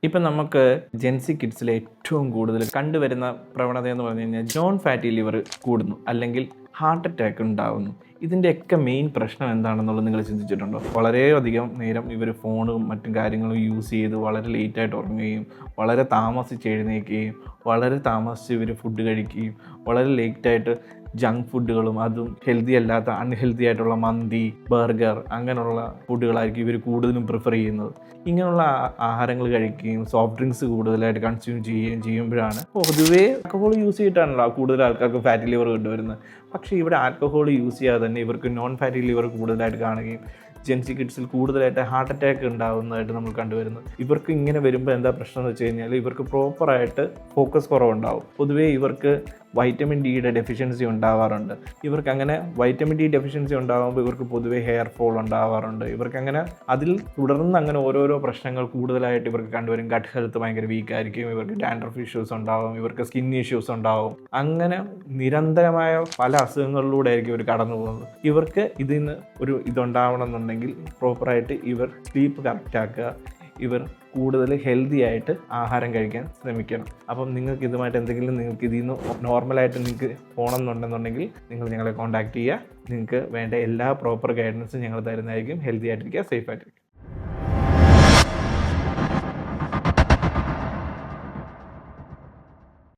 ഇപ്പം നമുക്ക് ജെൻസി കിഡ്സിലെ ഏറ്റവും കൂടുതൽ കണ്ടുവരുന്ന പ്രവണത എന്ന് പറഞ്ഞു കഴിഞ്ഞാൽ നോൺ ഫാറ്റി ലിവർ കൂടുന്നു, അല്ലെങ്കിൽ ഹാർട്ട് അറ്റാക്ക് ഉണ്ടാകുന്നു. ഇതിൻ്റെയൊക്കെ മെയിൻ പ്രശ്നം എന്താണെന്നുള്ളത് നിങ്ങൾ ചിന്തിച്ചിട്ടുണ്ടോ? വളരെയധികം നേരം ഇവർ ഫോണും മറ്റും കാര്യങ്ങളും യൂസ് ചെയ്ത് വളരെ ലേറ്റായിട്ട് ഉറങ്ങുകയും വളരെ താമസിച്ച് എഴുന്നേൽക്കുകയും വളരെ താമസിച്ച് ഇവർ ഫുഡ് കഴിക്കുകയും വളരെ ലേറ്റായിട്ട് ജങ്ക് ഫുഡുകളും അതും ഹെൽത്തി അല്ലാത്ത അൺഹെൽത്തി ആയിട്ടുള്ള മന്തി, ബർഗർ അങ്ങനെയുള്ള ഫുഡുകളായിരിക്കും ഇവർ കൂടുതലും പ്രിഫർ ചെയ്യുന്നത്. ഇങ്ങനെയുള്ള ആഹാരങ്ങൾ കഴിക്കുകയും സോഫ്റ്റ് ഡ്രിങ്ക്സ് കൂടുതലായിട്ട് കൺസ്യൂം ചെയ്യുകയും ചെയ്യുമ്പോഴാണ് പൊതുവേ ആൽക്കഹോൾ യൂസ് ചെയ്തിട്ടാണല്ലോ കൂടുതൽ ആൾക്കാർക്ക് ഫാറ്റി ലിവർ കൊണ്ടുവരുന്നത്. പക്ഷേ ഇവിടെ ആൽക്കഹോൾ യൂസ് ചെയ്യാതെ തന്നെ ഇവർക്ക് നോൺ ഫാറ്റി ലിവർ കൂടുതലായിട്ട് കാണുകയും ജെൻസി കിഡ്സിൽ കൂടുതലായിട്ട് ഹാർട്ട് അറ്റാക്ക് ഉണ്ടാകുന്നതായിട്ട് നമ്മൾ കണ്ടുവരുന്നത്. ഇവർക്ക് ഇങ്ങനെ വരുമ്പോൾ എന്താ പ്രശ്നം എന്ന് വെച്ച് കഴിഞ്ഞാൽ ഇവർക്ക് പ്രോപ്പറായിട്ട് ഫോക്കസ് കുറവുണ്ടാവും. പൊതുവേ ഇവർക്ക് വൈറ്റമിൻ ഡിയുടെ ഡെഫിഷ്യൻസി ഉണ്ടാവാറുണ്ട്. ഇവർക്ക് അങ്ങനെ വൈറ്റമിൻ ഡി ഡെഫിഷ്യൻസി ഉണ്ടാകുമ്പോൾ ഇവർക്ക് പൊതുവേ ഹെയർ ഫോൾ ഉണ്ടാവാറുണ്ട്. ഇവർക്ക് അങ്ങനെ അതിൽ തുടർന്ന് അങ്ങനെ ഓരോരോ പ്രശ്നങ്ങൾ കൂടുതലായിട്ട് ഇവർക്ക് കണ്ടുവരും. ഗട്ട് ഹെൽത്ത് ഭയങ്കര വീക്കായിരിക്കും, ഇവർക്ക് ഡാൻഡ്രഫ് ഇഷ്യൂസ് ഉണ്ടാവും, ഇവർക്ക് സ്കിൻ ഇഷ്യൂസ് ഉണ്ടാവും. അങ്ങനെ നിരന്തരമായ പല അസുഖങ്ങളിലൂടെ ആയിരിക്കും ഇവർ കടന്നു പോകുന്നത്. ഇവർക്ക് ഇതിൽ നിന്ന് ഇതുണ്ടാവണം എന്നുണ്ടെങ്കിൽ പ്രോപ്പറായിട്ട് ഇവർ സ്ലീപ്പ് കറക്റ്റ് ആക്കുക, ഇവർ കൂടുതൽ ഹെൽത്തി ആയിട്ട് ആഹാരം കഴിക്കാൻ ശ്രമിക്കണം. അപ്പം നിങ്ങൾക്ക് ഇതുമായിട്ട് എന്തെങ്കിലും നിങ്ങൾക്ക് ഇതിൽ നിന്ന് നോർമലായിട്ട് നിങ്ങൾക്ക് പോകണമെന്നുണ്ടെന്നുണ്ടെങ്കിൽ നിങ്ങൾ ഞങ്ങളെ കോൺടാക്റ്റ് ചെയ്യുക. നിങ്ങൾക്ക് വേണ്ട എല്ലാ പ്രോപ്പർ ഗൈഡൻസും ഞങ്ങൾ തരുന്നതായിരിക്കും. ഹെൽത്തി ആയിട്ടിരിക്കുക, സേഫ് ആയിട്ടിരിക്കുക.